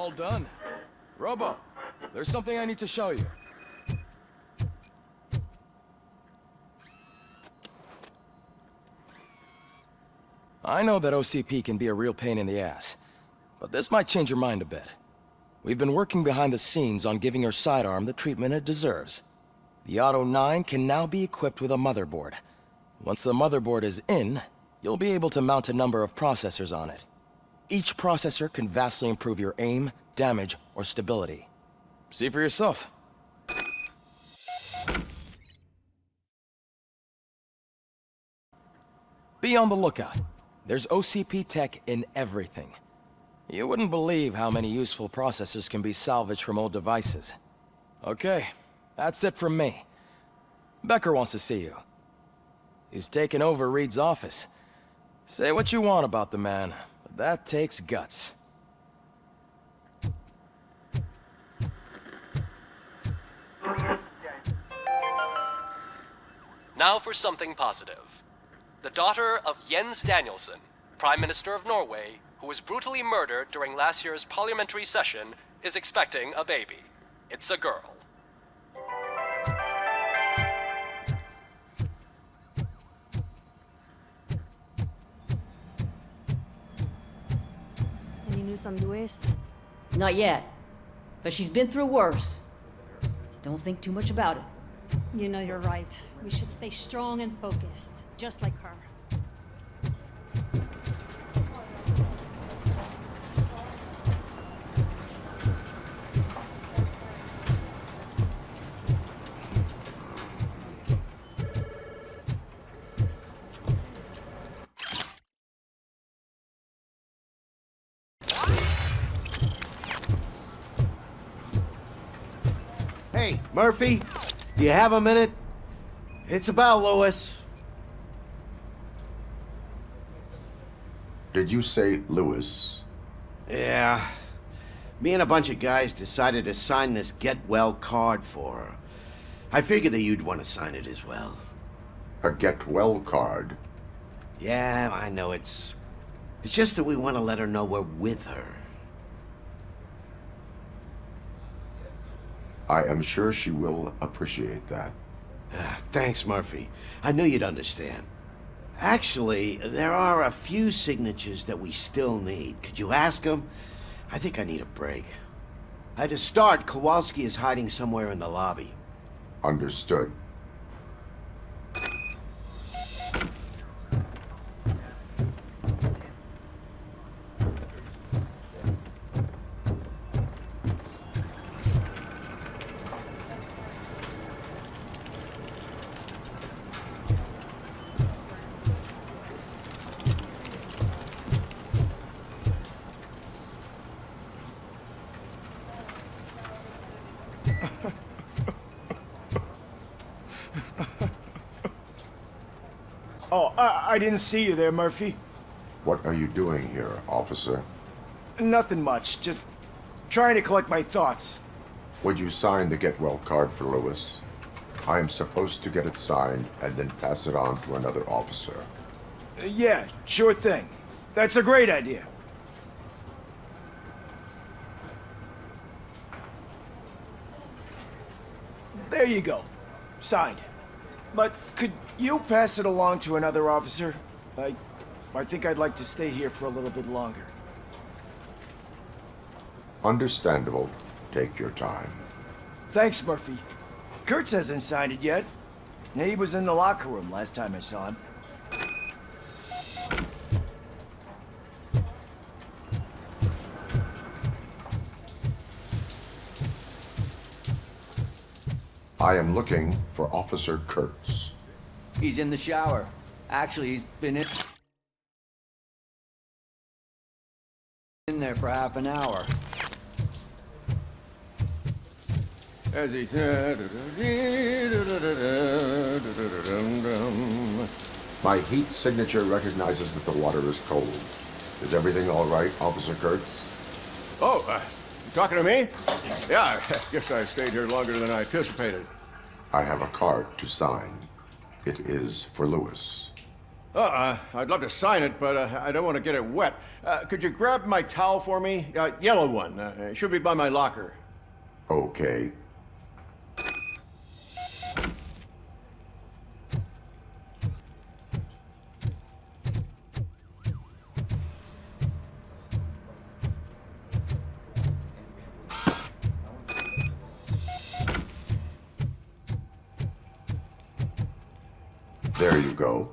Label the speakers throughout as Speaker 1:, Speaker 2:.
Speaker 1: All done. Robo, there's something I need to show you. I know that OCP can be a real pain in the ass, but this might change your mind a bit. We've been working behind the scenes on giving your sidearm the treatment it deserves. The Auto 9 can now be equipped with a motherboard. Once the motherboard is in, you'll be able to mount a number of processors on it. Each processor can vastly improve your aim, damage, or stability. See for yourself. Be on the lookout. There's OCP tech in everything. You wouldn't believe how many useful processors can be salvaged from old devices. Okay, that's it from me. Becker wants to see you. He's taken over Reed's office. Say what you want about the man, but that takes guts.
Speaker 2: Now for something positive. The daughter of Jens Danielson, Prime Minister of Norway, who was brutally murdered during last year's parliamentary session, is expecting a baby. It's a girl.
Speaker 3: Any news on Luis?
Speaker 4: Not yet. But she's been through worse. Don't think too much about it.
Speaker 3: You know you're right. We should stay strong and focused, just like her.
Speaker 5: Hey, Murphy, do you have a minute? It's about Lewis.
Speaker 6: Did you say Lewis?
Speaker 5: Yeah. Me and a bunch of guys decided to sign this get well card for her. I figured that you'd want to sign it as well.
Speaker 6: A get well card?
Speaker 5: Yeah, I know it's just that we want to let her know we're with her.
Speaker 6: I am sure she will appreciate that.
Speaker 5: Thanks, Murphy. I knew you'd understand. Actually, there are a few signatures that we still need. Could you ask them? I think I need a break. To start, Kowalski is hiding somewhere in the lobby.
Speaker 6: Understood.
Speaker 7: Oh, I didn't see you there, Murphy.
Speaker 6: What are you doing here, officer?
Speaker 7: Nothing much, just trying to collect my thoughts.
Speaker 6: Would you sign the get well card for Lewis? I am supposed to get it signed and then pass it on to another officer.
Speaker 7: Yeah, sure thing. That's a great idea. There you go. Signed. But could you pass it along to another officer? I think I'd like to stay here for a little bit longer.
Speaker 6: Understandable. Take your time.
Speaker 7: Thanks, Murphy. Kurtz hasn't signed it yet. He was in the locker room last time I saw him.
Speaker 6: I am looking for Officer Kurtz.
Speaker 8: He's in the shower. Actually, he's been in there for half an hour.
Speaker 5: As he...
Speaker 6: My heat signature recognizes that the water is cold. Is everything all right, Officer Kurtz?
Speaker 9: Oh, you talking to me? Yeah, I guess I stayed here longer than I anticipated.
Speaker 6: I have a card to sign. It is for Lewis.
Speaker 9: I'd love to sign it, but I don't want to get it wet. Could you grab my towel for me? Yellow one. It should be by my locker.
Speaker 6: Okay. There you go.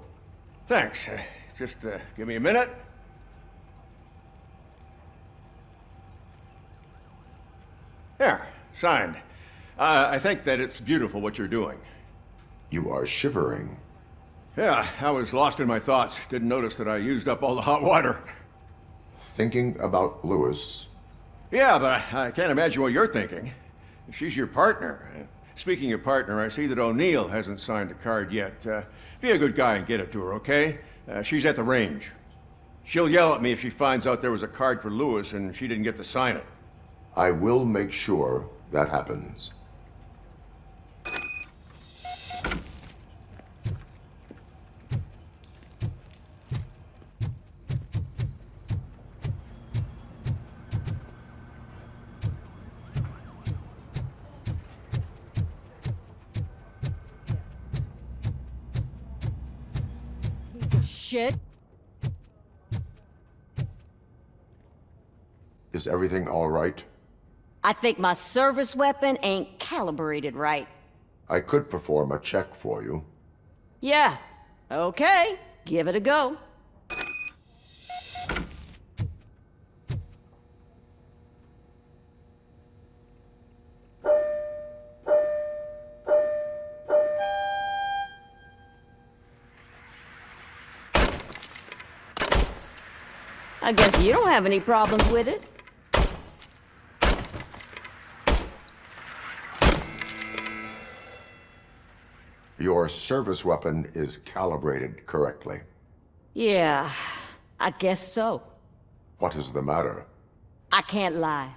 Speaker 9: Thanks. Just give me a minute. There, signed. I think that it's beautiful what you're doing.
Speaker 6: You are shivering.
Speaker 9: Yeah, I was lost in my thoughts. Didn't notice that I used up all the hot water.
Speaker 6: Thinking about Lewis.
Speaker 9: Yeah, but I can't imagine what you're thinking. She's your partner. Speaking of partner, I see that O'Neill hasn't signed a card yet. Be a good guy and get it to her, okay? She's at the range. She'll yell at me if she finds out there was a card for Lewis and she didn't get to sign it.
Speaker 6: I will make sure that happens.
Speaker 4: Shit.
Speaker 6: Is everything all right?
Speaker 4: I think my service weapon ain't calibrated right.
Speaker 6: I could perform a check for you.
Speaker 4: Yeah. Okay. Give it a go. I guess you don't have any problems with it.
Speaker 6: Your service weapon is calibrated correctly.
Speaker 4: Yeah, I guess so.
Speaker 6: What is the matter?
Speaker 4: I can't lie.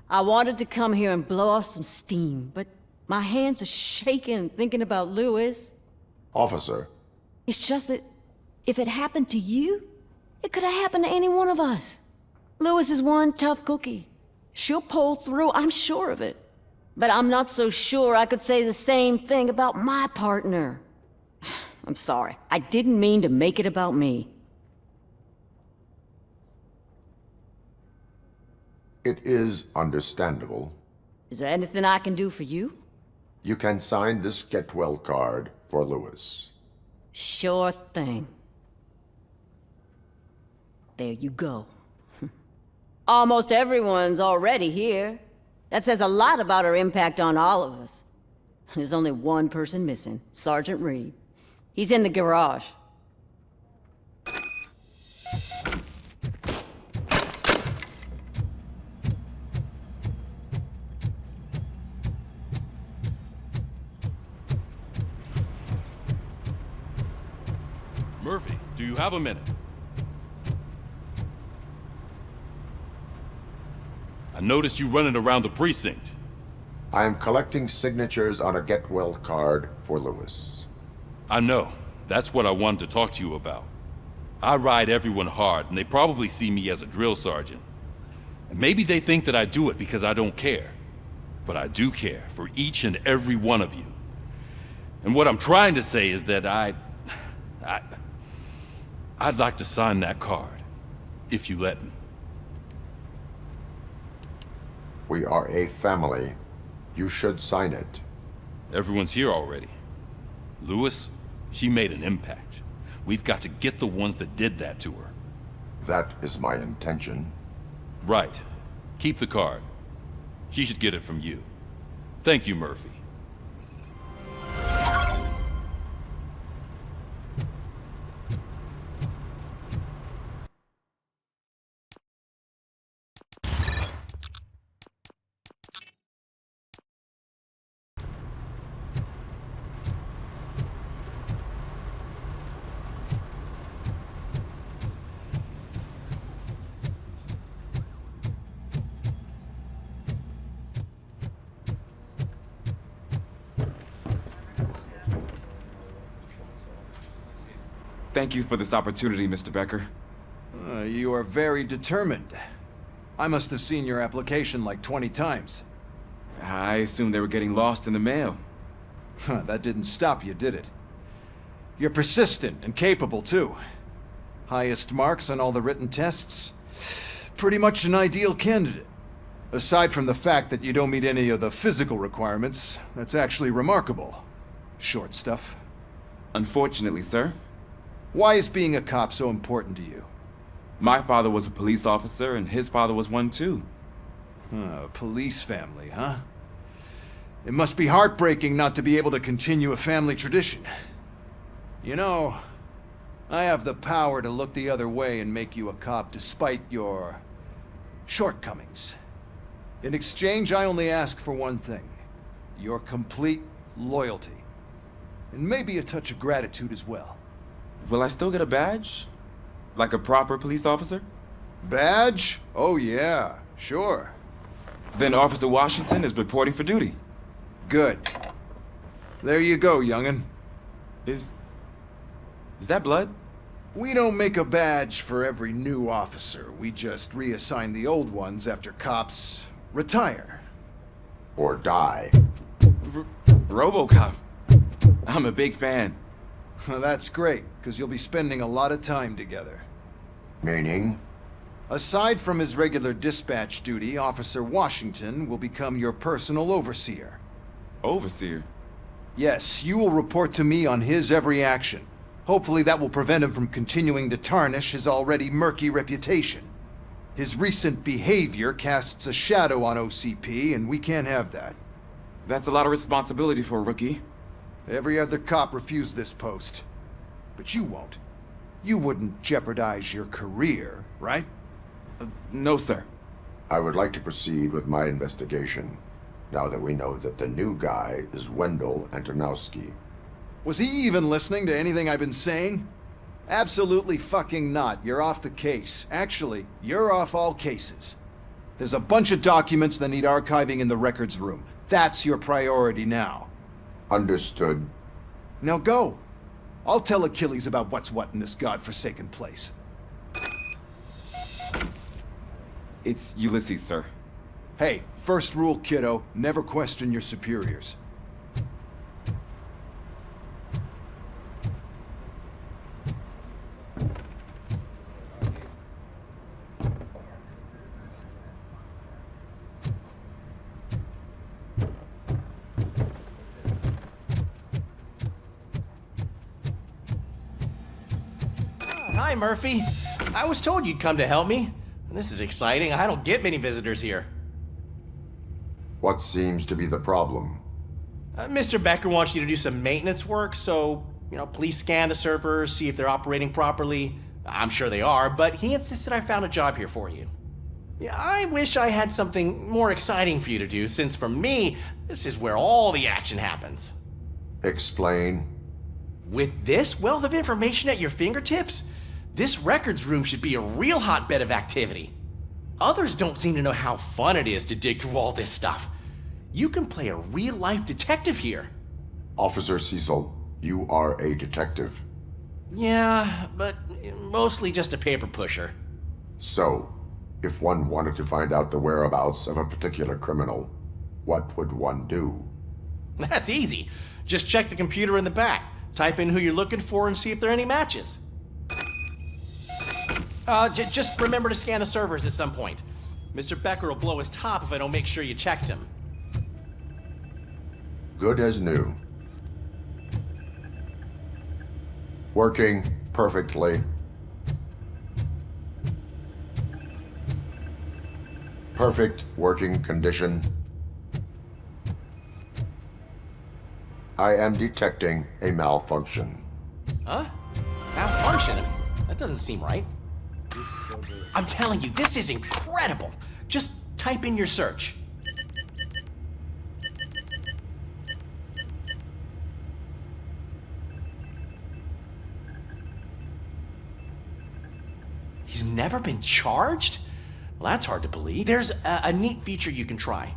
Speaker 4: I wanted to come here and blow off some steam, but my hands are shaking thinking about Lewis.
Speaker 6: Officer,
Speaker 4: It's just that if it happened to you, it could have happened to any one of us. Lewis is one tough cookie. She'll pull through, I'm sure of it. But I'm not so sure I could say the same thing about my partner. I'm sorry. I didn't mean to make it about me.
Speaker 6: it is understandable.
Speaker 4: Is there anything I can do for you?
Speaker 6: You can sign this get well card for Lewis.
Speaker 4: Sure thing. There you go. Almost everyone's already here. That says a lot about her impact on all of us. There's only one person missing, Sergeant Reed. He's in the garage.
Speaker 10: Murphy, do you have a minute? I noticed you running around the precinct.
Speaker 6: I am collecting signatures on a get well card for Lewis.
Speaker 10: I know. That's what I wanted to talk to you about. I ride everyone hard, and they probably see me as a drill sergeant. And maybe they think that I do it because I don't care. But I do care for each and every one of you. And what I'm trying to say is that I'd like to sign that card, if you let me.
Speaker 6: We are a family. You should sign it.
Speaker 10: Everyone's here already. Lewis, she made an impact. We've got to get the ones that did that to her.
Speaker 6: That is my intention.
Speaker 10: Right. Keep the card. She should get it from you. Thank you, Murphy.
Speaker 11: Thank you for this opportunity, Mr. Becker.
Speaker 12: You are very determined. I must have seen your application like 20 times.
Speaker 11: I assumed they were getting lost in the mail.
Speaker 12: That didn't stop you, did it? You're persistent and capable, too. Highest marks on all the written tests. Pretty much an ideal candidate. Aside from the fact that you don't meet any of the physical requirements, that's actually remarkable. Short stuff.
Speaker 11: Unfortunately, sir.
Speaker 12: Why is being a cop so important to you?
Speaker 11: My father was a police officer, and his father was one too.
Speaker 12: A police family, huh? It must be heartbreaking not to be able to continue a family tradition. You know, I have the power to look the other way and make you a cop despite your shortcomings. In exchange, I only ask for one thing. Your complete loyalty. And maybe a touch of gratitude as well.
Speaker 11: Will I still get a badge? Like a proper police officer?
Speaker 12: Badge? Oh yeah, sure.
Speaker 11: Then Officer Washington is reporting for duty.
Speaker 12: Good. There you go, young'un.
Speaker 11: Is that blood?
Speaker 12: We don't make a badge for every new officer. We just reassign the old ones after cops retire.
Speaker 6: Or die.
Speaker 11: RoboCop. I'm a big fan.
Speaker 12: Well, that's great, because you'll be spending a lot of time together.
Speaker 6: Meaning?
Speaker 12: Aside from his regular dispatch duty, Officer Washington will become your personal overseer.
Speaker 11: Overseer?
Speaker 12: Yes, you will report to me on his every action. Hopefully that will prevent him from continuing to tarnish his already murky reputation. His recent behavior casts a shadow on OCP, and we can't have that.
Speaker 11: That's a lot of responsibility for a rookie.
Speaker 12: Every other cop refused this post. But you won't. You wouldn't jeopardize your career, right?
Speaker 11: No, sir.
Speaker 6: I would like to proceed with my investigation, now that we know that the new guy is Wendell Antonowski.
Speaker 12: Was he even listening to anything I've been saying? Absolutely fucking not. You're off the case. Actually, you're off all cases. There's a bunch of documents that need archiving in the records room. That's your priority now.
Speaker 6: Understood.
Speaker 12: Now go. I'll tell Achilles about what's what in this godforsaken place.
Speaker 11: It's Ulysses, sir.
Speaker 12: Hey, first rule, kiddo, never question your superiors.
Speaker 13: Hi, Murphy. I was told you'd come to help me. This is exciting. I don't get many visitors here.
Speaker 6: What seems to be the problem?
Speaker 13: Mr. Becker wants you to do some maintenance work, so, please scan the servers, see if they're operating properly. I'm sure they are, but he insisted I found a job here for you. Yeah, I wish I had something more exciting for you to do, since for me, this is where all the action happens.
Speaker 6: Explain.
Speaker 13: With this wealth of information at your fingertips, this records room should be a real hotbed of activity. Others don't seem to know how fun it is to dig through all this stuff. You can play a real-life detective here.
Speaker 6: Officer Cecil, you are a detective.
Speaker 13: Yeah, but mostly just a paper pusher.
Speaker 6: So, if one wanted to find out the whereabouts of a particular criminal, what would one do?
Speaker 13: That's easy. Just check the computer in the back, type in who you're looking for, and see if there are any matches. Just remember to scan the servers at some point. Mr. Becker will blow his top if I don't make sure you checked him.
Speaker 6: Good as new. Working perfectly. Perfect working condition. I am detecting a malfunction.
Speaker 13: Huh? Malfunction? That doesn't seem right. I'm telling you, this is incredible. Just type in your search. He's never been charged? Well, that's hard to believe. There's a neat feature you can try.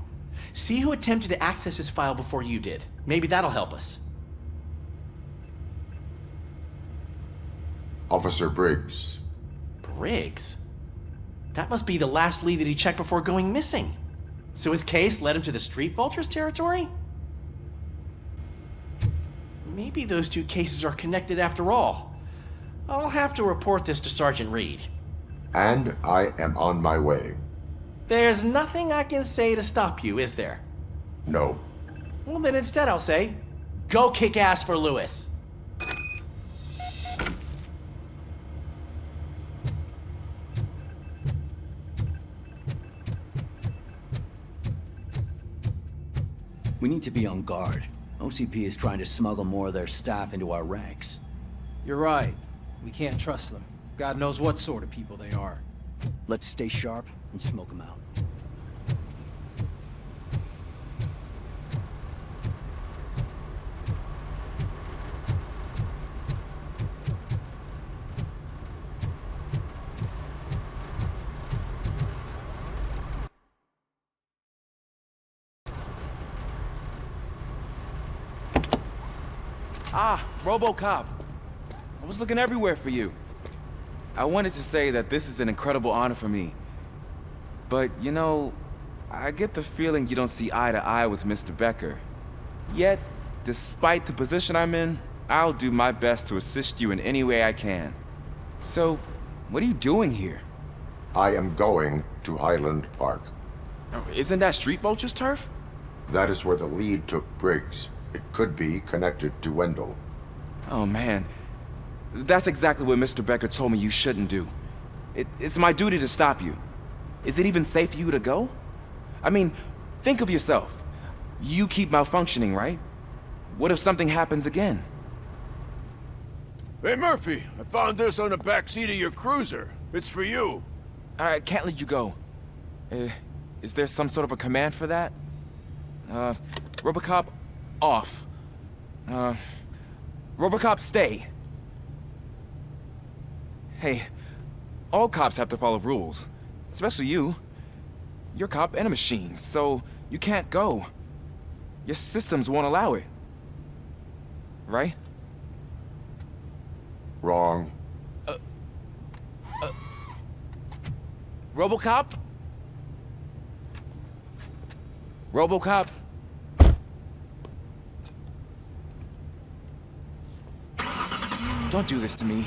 Speaker 13: See who attempted to access his file before you did. Maybe that'll help us.
Speaker 6: Officer Briggs.
Speaker 13: Briggs? That must be the last lead that he checked before going missing. So his case led him to the Street Vultures territory? Maybe those two cases are connected after all. I'll have to report this to Sergeant Reed.
Speaker 6: And I am on my way.
Speaker 13: There's nothing I can say to stop you, is there?
Speaker 6: No.
Speaker 13: Well, then instead I'll say, go kick ass for Lewis.
Speaker 8: We need to be on guard. OCP is trying to smuggle more of their staff into our ranks.
Speaker 14: You're right. We can't trust them. God knows what sort of people they are.
Speaker 8: Let's stay sharp and smoke them out.
Speaker 11: Ah, RoboCop. I was looking everywhere for you. I wanted to say that this is an incredible honor for me. But, you know, I get the feeling you don't see eye to eye with Mr. Becker. Yet, despite the position I'm in, I'll do my best to assist you in any way I can. So, what are you doing here?
Speaker 6: I am going to Highland Park.
Speaker 11: Isn't that Street Vulture's turf?
Speaker 6: That is where the lead took Briggs. It could be connected to Wendell.
Speaker 11: Oh, man. That's exactly what Mr. Becker told me you shouldn't do. It's my duty to stop you. Is it even safe for you to go? I mean, think of yourself. You keep malfunctioning, right? What if something happens again?
Speaker 9: Hey, Murphy, I found this on the back seat of your cruiser. It's for you.
Speaker 11: I can't let you go. Is there some sort of a command for that? RoboCop, off. RoboCop, stay. Hey, all cops have to follow rules. Especially you. You're a cop and a machine, so you can't go. Your systems won't allow it. Right?
Speaker 6: Wrong.
Speaker 11: RoboCop? RoboCop? Don't do this to me.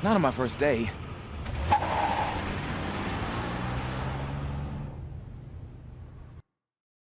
Speaker 11: Not on my first day.